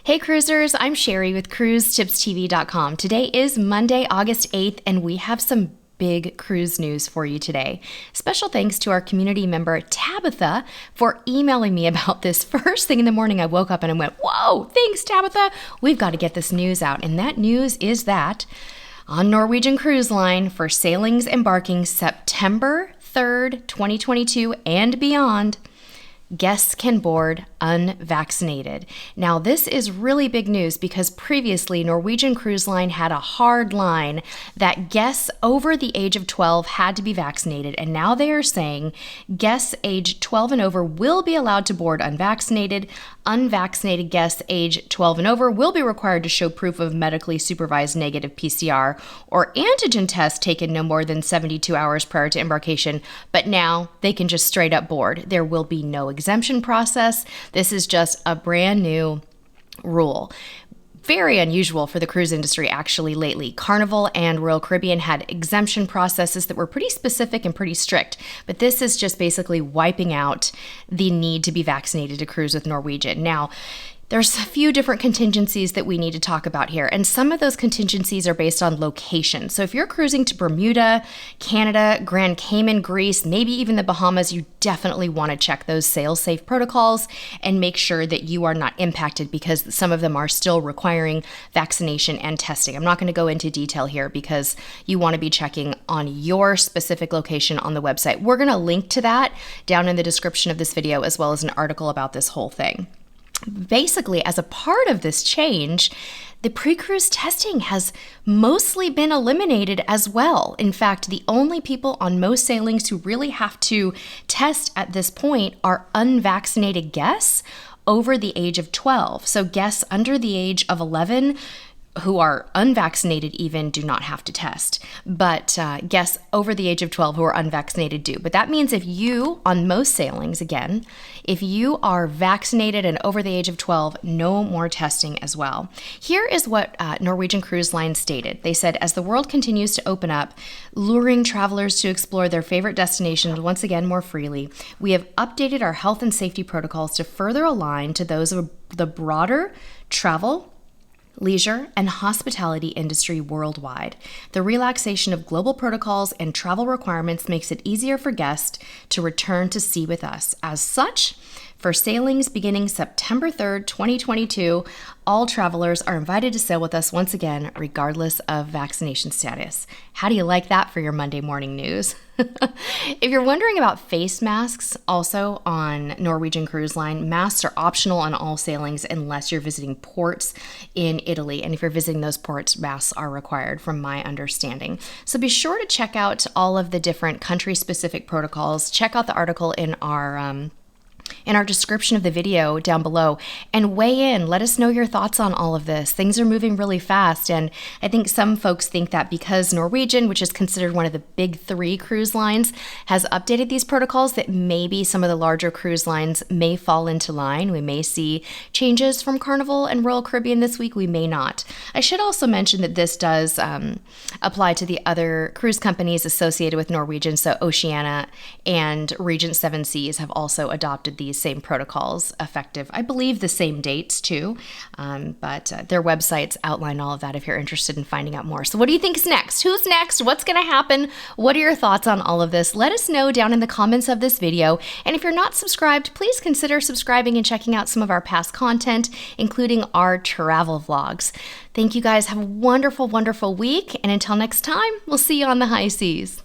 Hey cruisers, I'm Sherry with CruiseTipsTV.com. Today is Monday, August 8th, and we have some big cruise news for you today. Special thanks to our community member Tabitha for emailing me about this. First thing in the morning, I woke up and I went, whoa, thanks Tabitha. We've got to get this news out. And that news is that on Norwegian Cruise Line for sailings embarking September 3rd, 2022 and beyond, guests can board unvaccinated. Now, this is really big news because previously Norwegian Cruise Line had a hard line that guests over the age of 12 had to be vaccinated, and now they are saying guests age 12 and over will be allowed to board unvaccinated. Unvaccinated guests age 12 and over will be required to show proof of medically supervised negative PCR or antigen test taken no more than 72 hours prior to embarkation, but now they can just straight up board. There will be no exemption process. This is just a brand new rule. Very unusual for the cruise industry actually lately. Carnival and Royal Caribbean had exemption processes that were pretty specific and pretty strict, but this is just basically wiping out the need to be vaccinated to cruise with Norwegian. Now, there's a few different contingencies that we need to talk about here, and some of those contingencies are based on location. So if you're cruising to Bermuda, Canada, Grand Cayman, Greece, maybe even the Bahamas, you definitely want to check those sail-safe protocols and make sure that you are not impacted because some of them are still requiring vaccination and testing. I'm not going to go into detail here because you want to be checking on your specific location on the website. We're going to link to that down in the description of this video as well as an article about this whole thing. Basically, as a part of this change, the pre-cruise testing has mostly been eliminated as well. In fact, the only people on most sailings who really have to test at this point are unvaccinated guests over the age of 12. So guests under the age of 11 who are unvaccinated even do not have to test, but guests over the age of 12 who are unvaccinated do. But that means if you, on most sailings, again, if you are vaccinated and over the age of 12, no more testing as well. Here is what Norwegian Cruise Line stated. They said, as the world continues to open up, luring travelers to explore their favorite destinations once again more freely, we have updated our health and safety protocols to further align to those of the broader travel, leisure, and hospitality industry worldwide. The relaxation of global protocols and travel requirements makes it easier for guests to return to sea with us. As such, for sailings beginning September 3rd, 2022, all travelers are invited to sail with us once again, regardless of vaccination status. How do you like that for your Monday morning news? If you're wondering about face masks, also on Norwegian Cruise Line, masks are optional on all sailings unless you're visiting ports in Italy. And if you're visiting those ports, masks are required from my understanding. So be sure to check out all of the different country-specific protocols. Check out the article in our description of the video down below and weigh in. Let us know your thoughts on all of this. Things are moving really fast, and I think some folks think that because Norwegian, which is considered one of the big three cruise lines, has updated these protocols, that maybe some of the larger cruise lines may fall into line. We may see changes from Carnival and Royal Caribbean this week. We may not. I should also mention that this does apply to the other cruise companies associated with Norwegian. So Oceania and Regent Seven Seas have also adopted these same protocols, effective, I believe, the same dates too, but their websites outline all of that if you're interested in finding out more. So what do you think is next? Who's next? What's going to happen? What are your thoughts on all of this? Let us know down in the comments of this video, and if you're not subscribed, please consider subscribing and checking out some of our past content, including our travel vlogs. Thank you guys. Have a wonderful, wonderful week, and until next time, we'll see you on the high seas.